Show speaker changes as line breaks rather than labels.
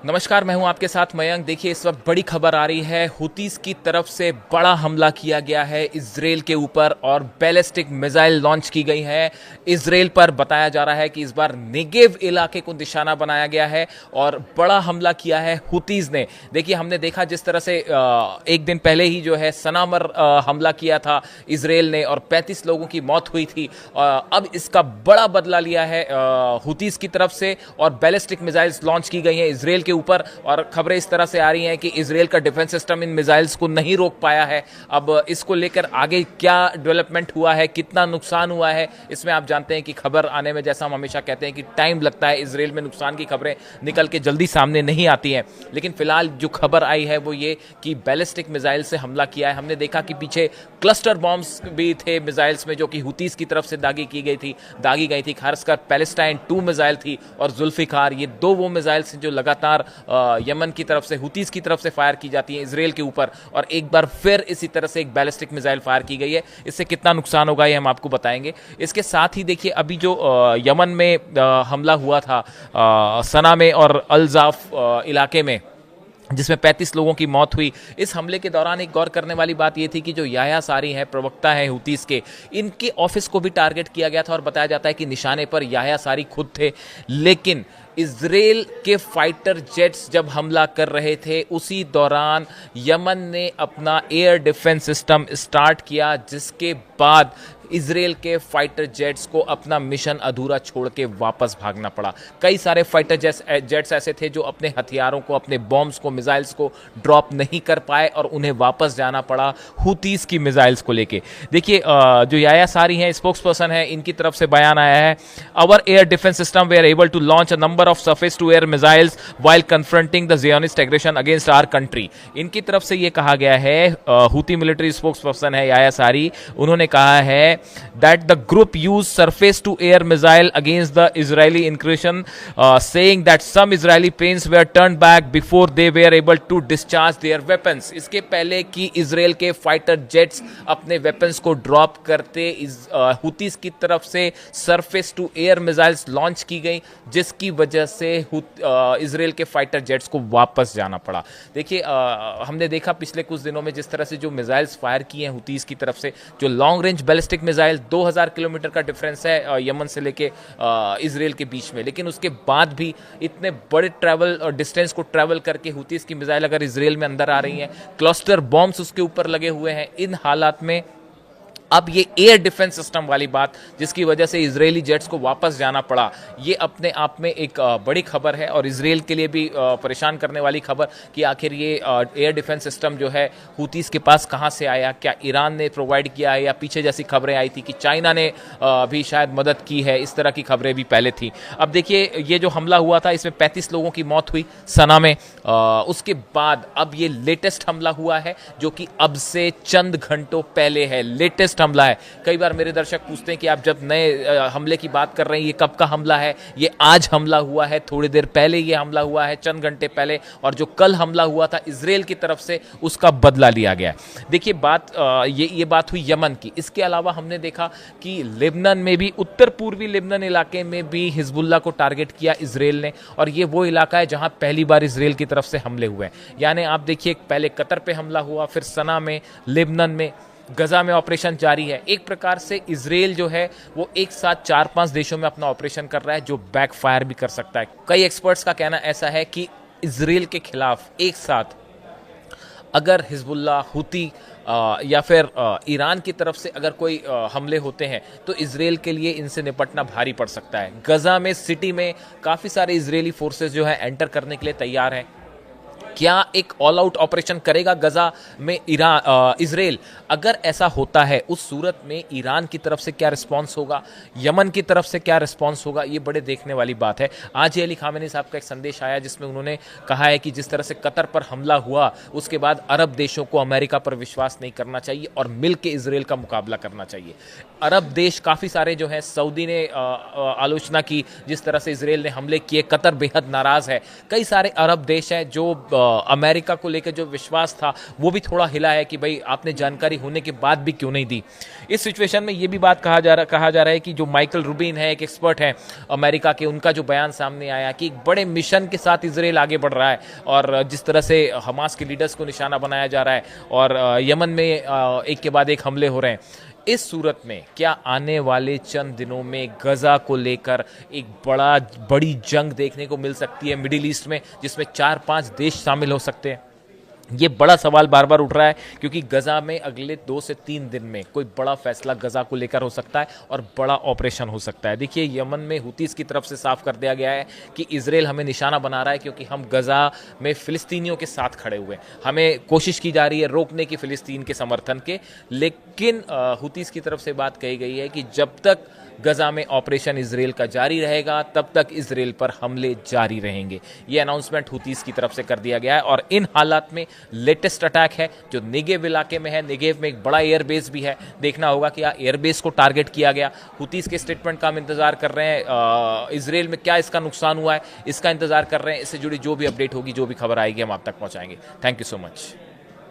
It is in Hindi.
नमस्कार, मैं हूं आपके साथ मयंक। देखिए, इस वक्त बड़ी खबर आ रही है। हुतीस की तरफ से बड़ा हमला किया गया है इजराइल के ऊपर और बैलिस्टिक मिसाइल लॉन्च की गई है इजराइल पर। बताया जा रहा है कि इस बार नेगेव इलाके को निशाना बनाया गया है और बड़ा हमला किया है हुतीस ने। देखिए, हमने देखा जिस तरह से एक दिन पहले ही जो है सनामर हमला किया था इजराइल ने और 35 लोगों की मौत हुई थी। अब इसका बड़ा बदला लिया है हुतीस की तरफ से और बैलिस्टिक मिसाइल्स लॉन्च की गई हैं इजराइल के ऊपर। और खबरें इस तरह से आ रही हैं कि इजराइल का डिफेंस सिस्टम इन मिसाइल्स को नहीं रोक पाया है। अब इसको लेकर आगे क्या डेवलपमेंट हुआ है, कितना नुकसान हुआ है, इसमें आप जानते हैं कि खबर आने में, जैसा हम हमेशा कहते हैं कि टाइम लगता है, इजराइल में नुकसान की खबरें निकल के जल्दी सामने नहीं आती हैं। लेकिन फिलहाल जो खबर आई है वो ये कि बैलिस्टिक मिसाइल से हमला किया है। हमने देखा कि पीछे क्लस्टर बॉम्ब्स भी थे मिसाइल्स में, जो कि हुतीस की तरफ से दागी गई थी। खासकर पैलेस्टाइन 2 मिसाइल थी और जुल्फिकार, ये दो वो मिसाइल्स जो लगातार यमन की तरफ से, हुतीस की तरफ से फायर की जाती है इजराइल के ऊपर। और एक बार फिर इसी तरह से एक बैलिस्टिक मिसाइल फायर की गई है। इससे कितना नुकसान होगा ये हम आपको बताएंगे। इसके साथ ही देखिए, अभी जो यमन में हमला हुआ था सना में और अल-जाफ इलाके में, जिसमें 35 लोगों की मौत हुई। इस हमले के दौरान एक गौर करने वाली बात यह थी कि जो याह्या सारी हैं, प्रवक्ता हैं हुतीस के, इनके ऑफिस को भी टारगेट किया गया था और बताया जाता है कि निशाने पर याह्या सारी खुद थे। लेकिन इजराइल के फाइटर जेट्स जब हमला कर रहे थे, उसी दौरान यमन ने अपना एयर डिफेंस सिस्टम स्टार्ट किया, जिसके बाद इजराइल के फाइटर जेट्स को अपना मिशन अधूरा छोड़ के वापस भागना पड़ा। कई सारे फाइटर जेट्स ऐसे थे जो अपने हथियारों को, अपने बॉम्ब्स को, मिसाइल्स को ड्रॉप नहीं कर पाए और उन्हें वापस जाना पड़ा हुतीस की मिसाइल्स को लेके। देखिए, जो याह्या सारी हैं, स्पोक्स पर्सन है, इनकी तरफ से बयान आया है, our air defence system we are able to launch a number of surface to air missiles while confronting the Zionist aggression against our country. इनकी तरफ से यह कहा गया है, हुती मिलिट्री स्पोक्स पर्सन है याह्या सारी, उन्होंने कहा है that the group used surface to air missile against the Israeli incursion, saying that some Israeli planes were turned back before they were able to discharge their weapons। इसके पहले कि इजराइल के फाइटर जेट्स अपने वेपन्स को ड्रॉप करते, हुतीस की तरफ से surface to air missiles launch की गई, जिसकी वजह से इजराइल के फाइटर जेट्स को वापस जाना पड़ा। देखिए, हमने देखा पिछले कुछ दिनों में जिस तरह से जो मिसाइल्स फायर किए हैं हुतीस की तरफ से, जो long range ballistic missile, 2000 kilometre का डिफरेंस है यमन से लेके इजराइल के बीच में, लेकिन उसके बाद भी इतने बड़े ट्रैवल और डिस्टेंस को ट्रैवल करके हुतीस की मिसाइल अगर इजराइल में अंदर आ रही हैं, क्लस्टर बॉम्ब्स उसके ऊपर लगे हुए हैं, इन हालात में अब ये एयर डिफेंस सिस्टम वाली बात, जिसकी वजह से इजरायली जेट्स को वापस जाना पड़ा, ये अपने आप में एक बड़ी खबर है और इजराइल के लिए भी परेशान करने वाली खबर कि आखिर ये एयर डिफेंस सिस्टम जो है हुतीस के पास कहाँ से आया, क्या ईरान ने प्रोवाइड किया है, या पीछे जैसी खबरें आई थी कि चाइना ने भी शायद मदद की है, इस तरह की खबरें भी पहले थी। अब देखिए, ये जो हमला हुआ था, इसमें 35 लोगों की मौत हुई सना में। उसके बाद अब ये लेटेस्ट हमला हुआ है, जो कि अब से चंद घंटों पहले है, लेटेस्ट हमला है। कई बार मेरे दर्शक पूछते हैं कि आप जब नए हमले की बात कर रहे हैं, ये कब का हमला है? ये आज हमला हुआ है, थोड़ी देर पहले ये हमला हुआ है, चंद घंटे पहले। और जो कल हमला हुआ था इजराइल की तरफ से, उसका बदला लिया गया है। देखिए, ये बात हुई यमन की। इसके अलावा हमने देखा कि लेबनान में भी, उत्तर पूर्वी लेबनान इलाके में भी हिजबुल्लाह को टारगेट किया इजराइल ने, और ये वो इलाका है जहां पहली बार इजराइल की तरफ से हमले हुए हैं। यानी आप देखिए, पहले कतर पे हमला हुआ, फिर सना में, लेबनान में, गजा में ऑपरेशन जारी है। एक प्रकार से इजराइल जो है वो एक साथ 4-5 देशों में अपना ऑपरेशन कर रहा है, जो बैकफायर भी कर सकता है। कई एक्सपर्ट्स का कहना ऐसा है कि इजराइल के खिलाफ एक साथ अगर हिजबुल्लाह, हुती या फिर ईरान की तरफ से अगर कोई हमले होते हैं, तो इजराइल के लिए इनसे निपटना भारी पड़ सकता है। गजा में, सिटी में काफ़ी सारे इजरायली फोर्सेस जो है एंटर करने के लिए तैयार हैं। क्या एक ऑल आउट ऑपरेशन करेगा गजा में इजराइल? अगर ऐसा होता है, उस सूरत में ईरान की तरफ से क्या रिस्पांस होगा, यमन की तरफ से क्या रिस्पांस होगा, ये बड़े देखने वाली बात है। आज ही अली खामेनी साहब का एक संदेश आया, जिसमें उन्होंने कहा है कि जिस तरह से कतर पर हमला हुआ, उसके बाद अरब देशों को अमेरिका पर विश्वास नहीं करना चाहिए और मिल के इजराइल का मुकाबला करना चाहिए। अरब देश काफ़ी सारे जो हैं, सऊदी ने आलोचना की जिस तरह से इजराइल ने हमले किए, कतर बेहद नाराज़ है। कई सारे अरब देश हैं जो अमेरिका को लेकर जो विश्वास था वो भी थोड़ा हिला है कि भाई आपने जानकारी होने के बाद भी क्यों नहीं दी। इस सिचुएशन में ये भी बात कहा जा रहा है कि जो माइकल रूबिन है, एक एक्सपर्ट है अमेरिका के, उनका जो बयान सामने आया कि एक बड़े मिशन के साथ इजराइल आगे बढ़ रहा है और जिस तरह से हमास के लीडर्स को निशाना बनाया जा रहा है और यमन में एक के बाद एक हमले हो रहे हैं, इस सूरत में क्या आने वाले चंद दिनों में गजा को लेकर एक बड़ी जंग देखने को मिल सकती है मिडिल ईस्ट में, जिसमें 4-5 देश शामिल हो सकते हैं? ये बड़ा सवाल बार बार उठ रहा है क्योंकि गजा में अगले 2 से 3 दिन में कोई बड़ा फैसला गजा को लेकर हो सकता है और बड़ा ऑपरेशन हो सकता है। देखिए, यमन में हुतीस की तरफ से साफ कर दिया गया है कि इजराइल हमें निशाना बना रहा है क्योंकि हम गजा में फिलिस्तीनियों के साथ खड़े हुए हैं। हमें कोशिश की जा रही है रोकने की फिलिस्तीन के समर्थन के, लेकिन हुतीस की तरफ से बात कही गई है कि जब तक गजा में ऑपरेशन इजराइल का जारी रहेगा तब तक इजराइल पर हमले जारी रहेंगे। ये अनाउंसमेंट हुतीस की तरफ से कर दिया गया है और इन हालात में लेटेस्ट अटैक है जो नेगेव इलाके में है। नेगेव में एक बड़ा एयरबेस भी है, देखना होगा कि एयरबेस को टारगेट किया गया। हुतीस के स्टेटमेंट का हम इंतजार कर रहे हैं। इजराइल में क्या इसका नुकसान हुआ है इसका इंतजार कर रहे हैं। इससे जुड़ी जो भी अपडेट होगी, जो भी खबर आएगी, हम आप तक पहुंचाएंगे। Thank you so much.